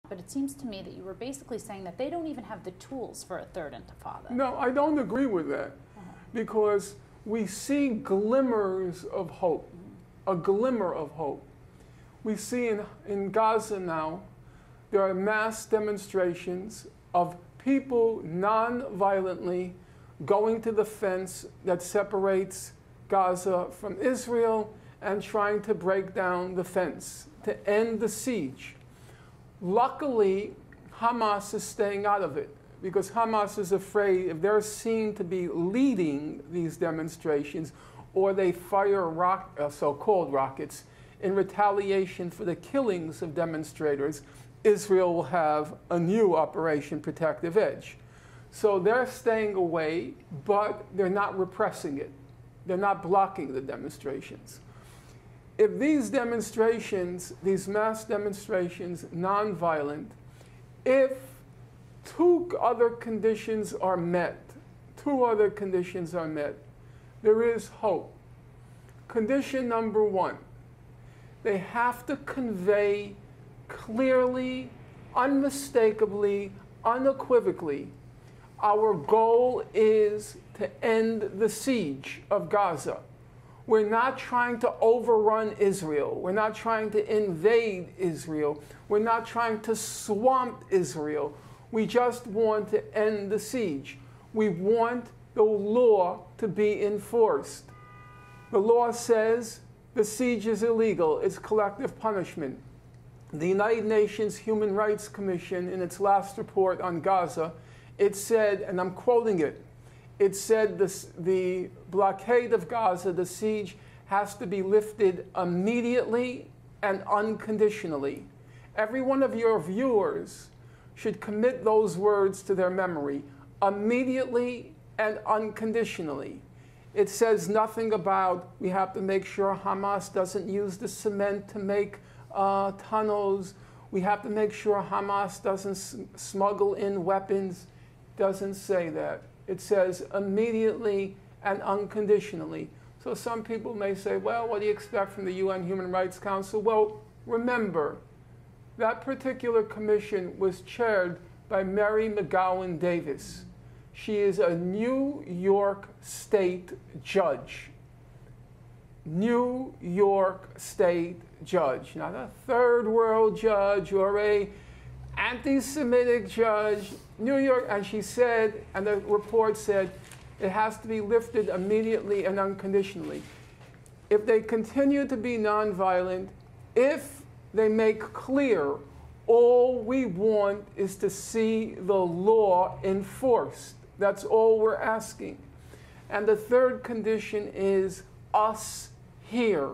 But it seems to me that you were basically saying that they don't even have the tools for a third intifada. No, I don't agree with that, because we see glimmers of hope, a glimmer of hope. We see in Gaza now, there are mass demonstrations of people non-violently going to the fence that separates Gaza from Israel and trying to break down the fence to end the siege. Luckily, Hamas is staying out of it, because Hamas is afraid if they're seen to be leading these demonstrations, or they fire so-called rockets in retaliation for the killings of demonstrators, Israel will have a new Operation Protective Edge. So they're staying away, but they're not repressing it. They're not blocking the demonstrations. If these demonstrations, these mass demonstrations, nonviolent, if two other conditions are met, there is hope. Condition number one, they have to convey clearly, unmistakably, unequivocally, our goal is to end the siege of Gaza. We're not trying to overrun Israel. We're not trying to invade Israel. We're not trying to swamp Israel. We just want to end the siege. We want the law to be enforced. The law says the siege is illegal. It's collective punishment. The United Nations Human Rights Commission, in its last report on Gaza, it said, and I'm quoting it, it said the blockade of Gaza, the siege, has to be lifted immediately and unconditionally. Every one of your viewers should commit those words to their memory, immediately and unconditionally. It says nothing about we have to make sure Hamas doesn't use the cement to make tunnels. We have to make sure Hamas doesn't smuggle in weapons. Doesn't say that. It says immediately and unconditionally. So some people may say, well, what do you expect from the UN Human Rights Council? Well, remember, that particular commission was chaired by Mary McGowan Davis. She is a New York State judge. New York State judge, not a third world judge or a anti-Semitic judge, New York, and she said, and the report said, it has to be lifted immediately and unconditionally. If they continue to be nonviolent, if they make clear all we want is to see the law enforced, that's all we're asking. And the third condition is us here.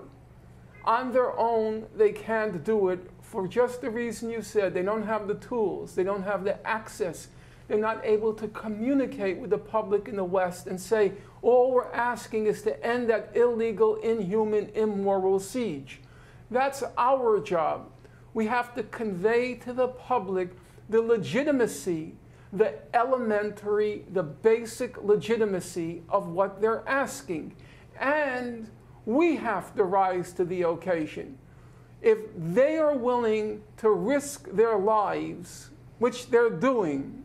On their own, they can't do it for just the reason you said. They don't have the tools. They don't have the access. They're not able to communicate with the public in the West and say, all we're asking is to end that illegal, inhuman, immoral siege. That's our job. We have to convey to the public the legitimacy, the elementary, the basic legitimacy of what they're asking. And we have to rise to the occasion. If they are willing to risk their lives, which they're doing,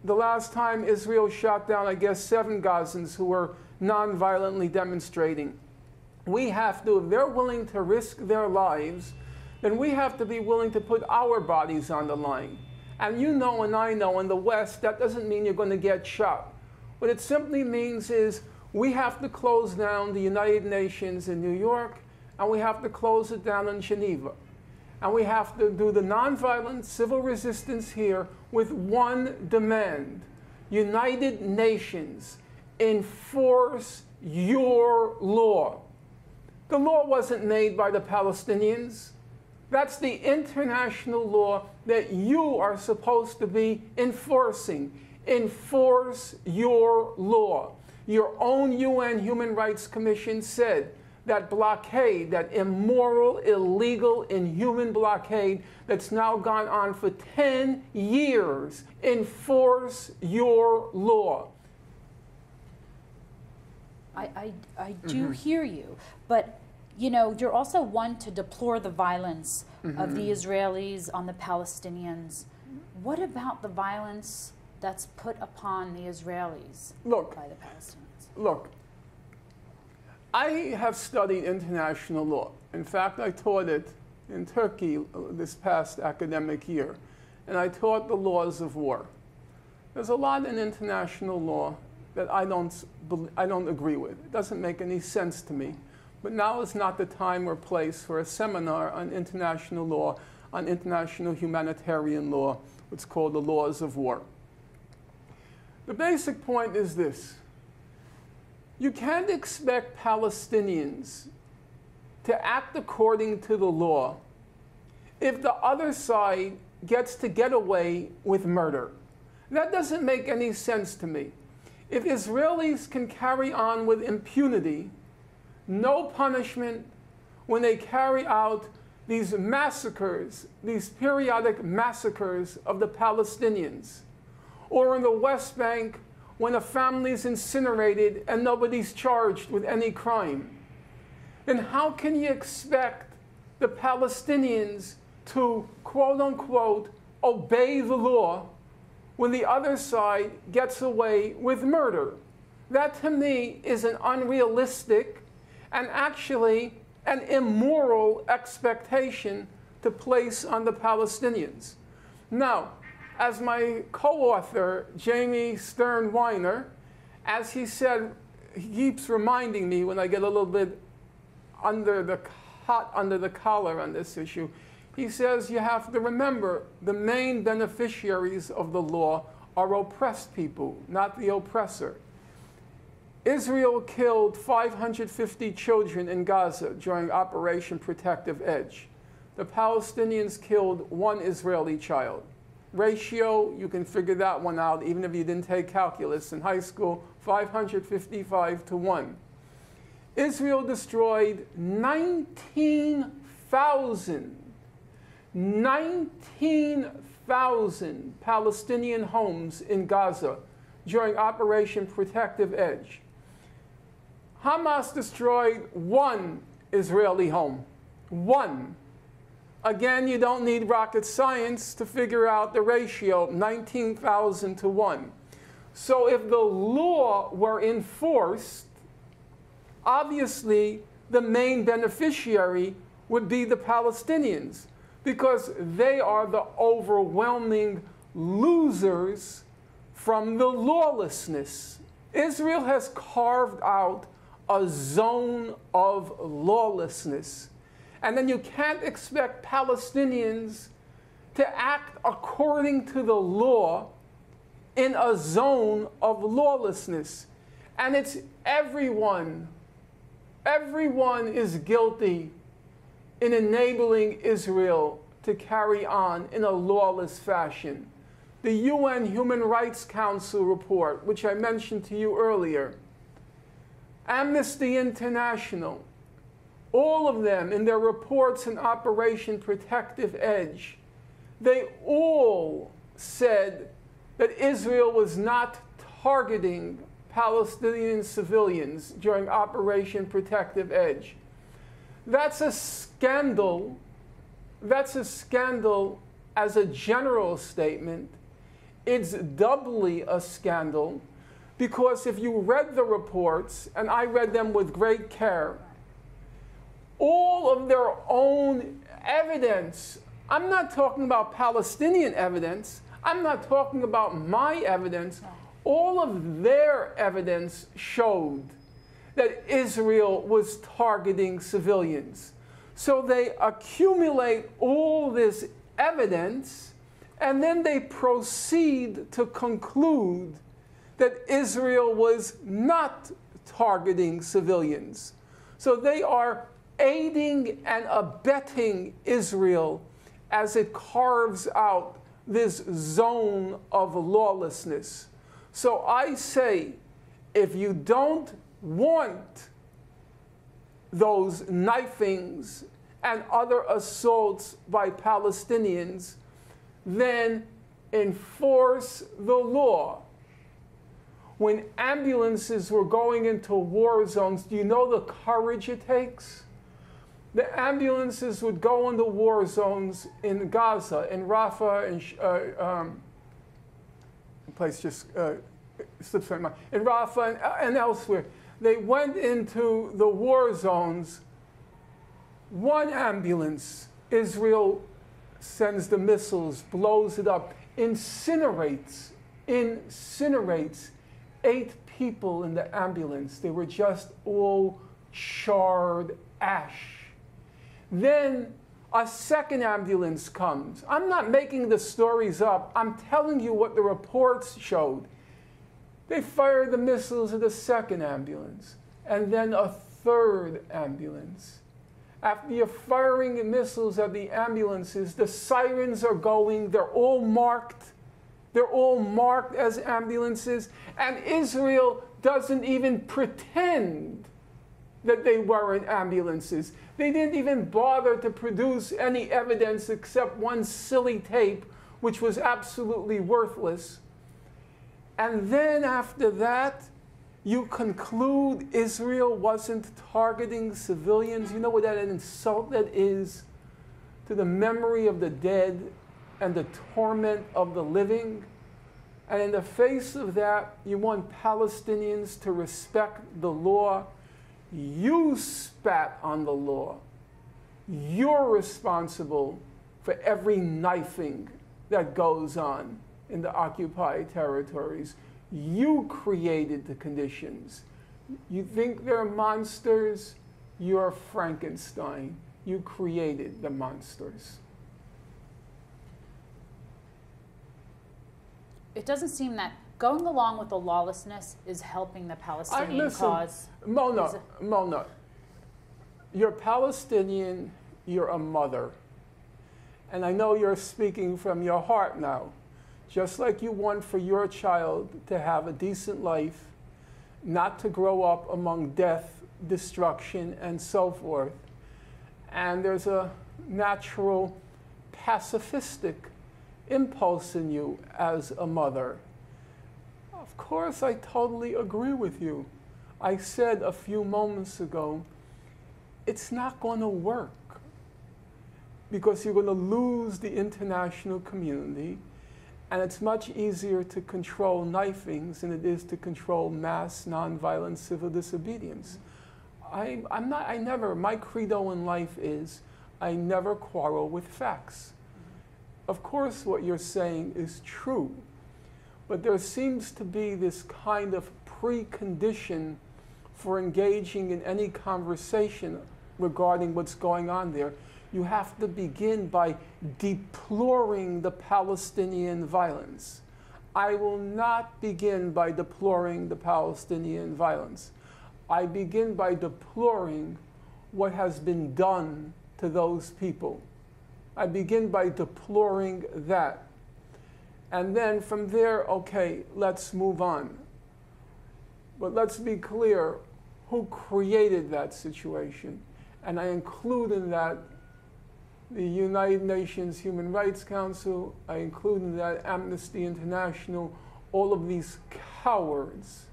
the last time Israel shot down, I guess, 7 Gazans who were non-violently demonstrating. We have to, if they're willing to risk their lives, then we have to be willing to put our bodies on the line. And you know and I know in the West, that doesn't mean you're going to get shot. What it simply means is we have to close down the United Nations in New York, and we have to close it down in Geneva. And we have to do the nonviolent civil resistance here with one demand. United Nations, enforce your law. The law wasn't made by the Palestinians. That's the international law that you are supposed to be enforcing. Enforce your law. Your own UN Human Rights Commission said that blockade, that immoral, illegal, inhuman blockade that's now gone on for 10 years, enforce your law. I do hear you, but you know, you're also one to deplore the violence of the Israelis on the Palestinians. What about the violence that's put upon the Israelis by the Palestinians? Look, I have studied international law. In fact, I taught it in Turkey this past academic year, and I taught the laws of war. There's a lot in international law that I don't agree with. It doesn't make any sense to me. But now is not the time or place for a seminar on international law, on international humanitarian law, what's called the laws of war. The basic point is this. You can't expect Palestinians to act according to the law if the other side gets to get away with murder. That doesn't make any sense to me. If Israelis can carry on with impunity, no punishment, when they carry out these massacres, these periodic massacres of the Palestinians, or in the West Bank when a family is incinerated and nobody's charged with any crime, then how can you expect the Palestinians to, quote unquote, obey the law when the other side gets away with murder? That to me is an unrealistic and actually an immoral expectation to place on the Palestinians. Now, as my co-author, Jamie Stern Weiner, as he said, he keeps reminding me when I get a little bit hot under the collar on this issue, he says you have to remember the main beneficiaries of the law are oppressed people, not the oppressor. Israel killed 550 children in Gaza during Operation Protective Edge. The Palestinians killed 1 Israeli child. Ratio, you can figure that one out, even if you didn't take calculus in high school, 555 to 1. Israel destroyed 19,000 Palestinian homes in Gaza during Operation Protective Edge. Hamas destroyed 1 Israeli home. 1. Again, you don't need rocket science to figure out the ratio, 19,000 to 1. So if the law were enforced, obviously the main beneficiary would be the Palestinians, because they are the overwhelming losers from the lawlessness. Israel has carved out a zone of lawlessness. And then you can't expect Palestinians to act according to the law in a zone of lawlessness. And it's everyone is guilty in enabling Israel to carry on in a lawless fashion. The UN Human Rights Council report, which I mentioned to you earlier, Amnesty International, all of them in their reports in Operation Protective Edge, they all said that Israel was not targeting Palestinian civilians during Operation Protective Edge. That's a scandal. That's a scandal as a general statement. It's doubly a scandal because if you read the reports, and I read them with great care, all of their own evidence, I'm not talking about Palestinian evidence, I'm not talking about my evidence, all of their evidence showed that Israel was targeting civilians. So they accumulate all this evidence, and then they proceed to conclude that Israel was not targeting civilians. So they are aiding and abetting Israel as it carves out this zone of lawlessness. So I say, if you don't want those knifings and other assaults by Palestinians, then enforce the law. When ambulances were going into war zones, do you know the courage it takes? the ambulances would go into war zones in Gaza, in Rafah, place just slips my mind, in Rafah and elsewhere. They went into the war zones. One ambulance, Israel sends the missiles, blows it up, incinerates 8 people in the ambulance. They were just all charred ash. Then a second ambulance comes. I'm not making the stories up. I'm telling you what the reports showed. They fired the missiles at the second ambulance, and then a third ambulance. After you're firing missiles at the ambulances, the sirens are going. They're all marked. They're all marked as ambulances, and Israel doesn't even pretend that they weren't ambulances. They didn't even bother to produce any evidence except one silly tape, which was absolutely worthless. And then after that, you conclude Israel wasn't targeting civilians. You know what an insult that is to the memory of the dead and the torment of the living? And in the face of that, you want Palestinians to respect the law. You spat on the law. You're responsible for every knifing that goes on in the occupied territories. You created the conditions. You think they're monsters? You're Frankenstein. You created the monsters. It doesn't seem that going along with the lawlessness is helping the Palestinian cause. Mona, you're Palestinian, you're a mother. And I know you're speaking from your heart now. Just like you want for your child to have a decent life, not to grow up among death, destruction, and so forth. And there's a natural pacifistic impulse in you as a mother. Of course, I totally agree with you. I said a few moments ago, it's not going to work because you're going to lose the international community, and it's much easier to control knifings than it is to control mass nonviolent civil disobedience. My credo in life is I never quarrel with facts. Of course, what you're saying is true, but there seems to be this kind of precondition for engaging in any conversation regarding what's going on there. You have to begin by deploring the Palestinian violence. I will not begin by deploring the Palestinian violence. I begin by deploring what has been done to those people. I begin by deploring that. And then from there, okay, let's move on. But let's be clear, who created that situation? And I include in that the United Nations Human Rights Council, I include in that Amnesty International, all of these cowards.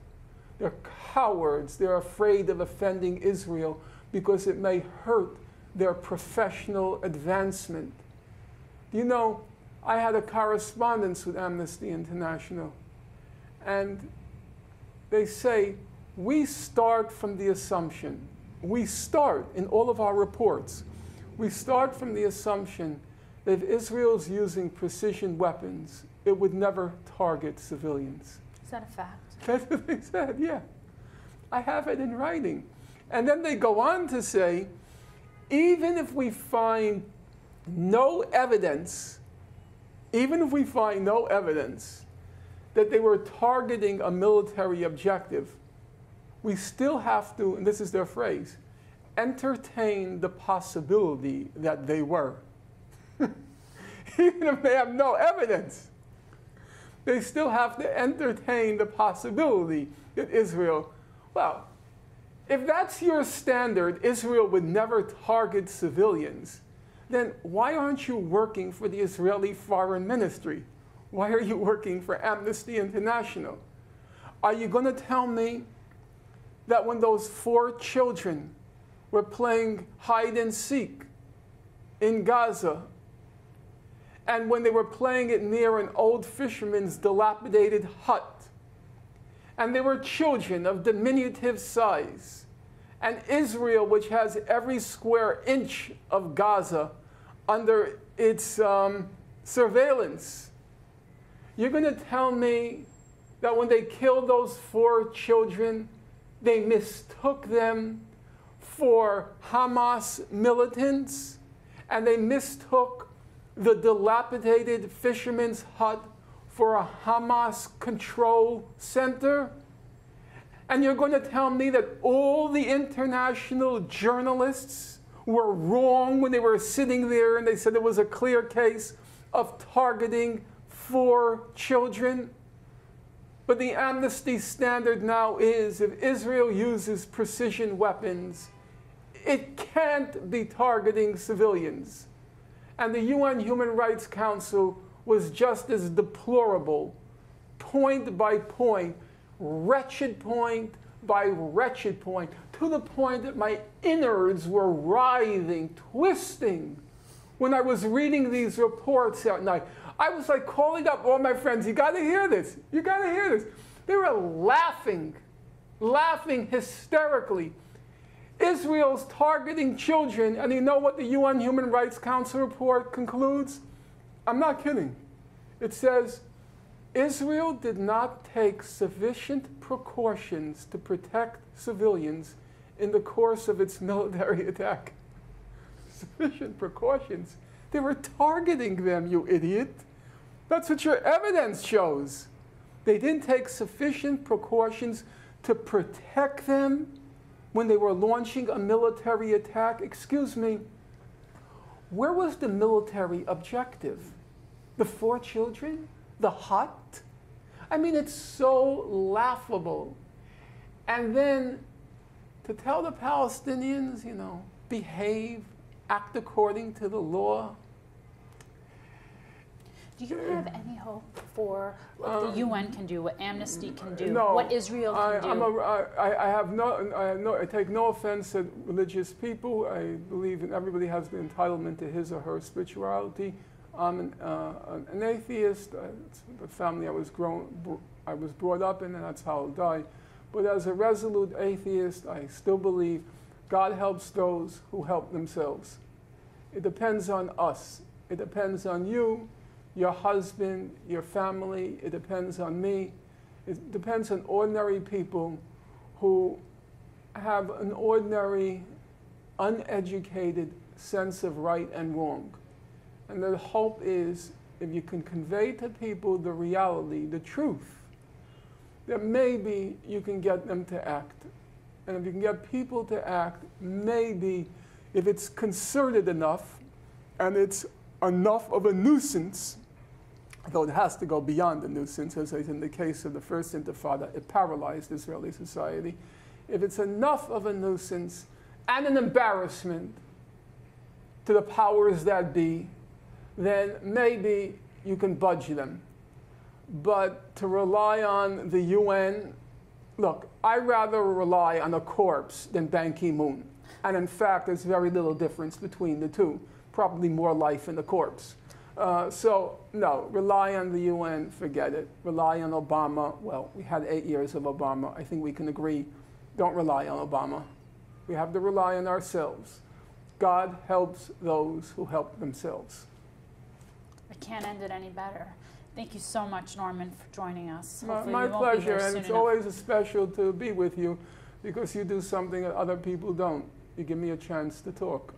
They're cowards. They're afraid of offending Israel because it may hurt their professional advancement. You know, I had a correspondence with Amnesty International, and they say, we start from the assumption, we start in all of our reports, we start from the assumption that if Israel's using precision weapons, it would never target civilians. Is that a fact? That's what they said, yeah. I have it in writing. And then they go on to say, even if we find no evidence, that they were targeting a military objective, we still have to, and this is their phrase, entertain the possibility that they were. Even if they have no evidence, they still have to entertain the possibility that Israel, well, if that's your standard, Israel would never target civilians, then why aren't you working for the Israeli Foreign Ministry? Why are you working for Amnesty International? Are you going to tell me that when those 4 children were playing hide and seek in Gaza. And when they were playing it near an old fisherman's dilapidated hut, and they were children of diminutive size, and Israel, which has every square inch of Gaza under its surveillance, you're going to tell me that when they killed those 4 children, they mistook them for Hamas militants, and they mistook the dilapidated fisherman's hut for a Hamas control center? And you're going to tell me that all the international journalists were wrong when they were sitting there and they said it was a clear case of targeting 4 children? But the amnesty standard now is if Israel uses precision weapons, it can't be targeting civilians. And the UN Human Rights Council was just as deplorable, point by point, wretched point by wretched point, to the point that my innards were writhing, twisting when I was reading these reports at night. I was like calling up all my friends, you got to hear this, you got to hear this. They were laughing hysterically. Israel's targeting children, and you know what the UN Human Rights Council report concludes? I'm not kidding. It says, Israel did not take sufficient precautions to protect civilians in the course of its military attack. Sufficient precautions? They were targeting them, you idiot. That's what your evidence shows. They didn't take sufficient precautions to protect them when they were launching a military attack. Excuse me, where was the military objective? The 4 children? The hut? I mean, it's so laughable. And then to tell the Palestinians, you know, behave, act according to the law. Do you have any hope for what the UN can do, what Amnesty can do, no, what Israel can do? I take no offense at religious people. I believe that everybody has the entitlement to his or her spirituality. I'm an atheist. It's the family I was brought up in, and that's how I'll die. But as a resolute atheist, I still believe God helps those who help themselves. It depends on us. It depends on you, your husband, your family. It depends on me. It depends on ordinary people who have an ordinary, uneducated sense of right and wrong. And the hope is, if you can convey to people the reality, the truth, that maybe you can get them to act. And if you can get people to act, maybe if it's concerted enough and it's enough of a nuisance, though it has to go beyond the nuisance, as in the case of the first Intifada, it paralyzed Israeli society. If it's enough of a nuisance and an embarrassment to the powers that be, then maybe you can budge them. But to rely on the UN, look, I'd rather rely on a corpse than Ban Ki-moon. And in fact, there's very little difference between the two. Probably more life in the corpse. So, no, rely on the UN, forget it. Rely on Obama. Well, we had 8 years of Obama. I think we can agree, don't rely on Obama. We have to rely on ourselves. God helps those who help themselves. I can't end it any better. Thank you so much, Norman, for joining us. My pleasure, and it's always special to be with you because you do something that other people don't. You give me a chance to talk.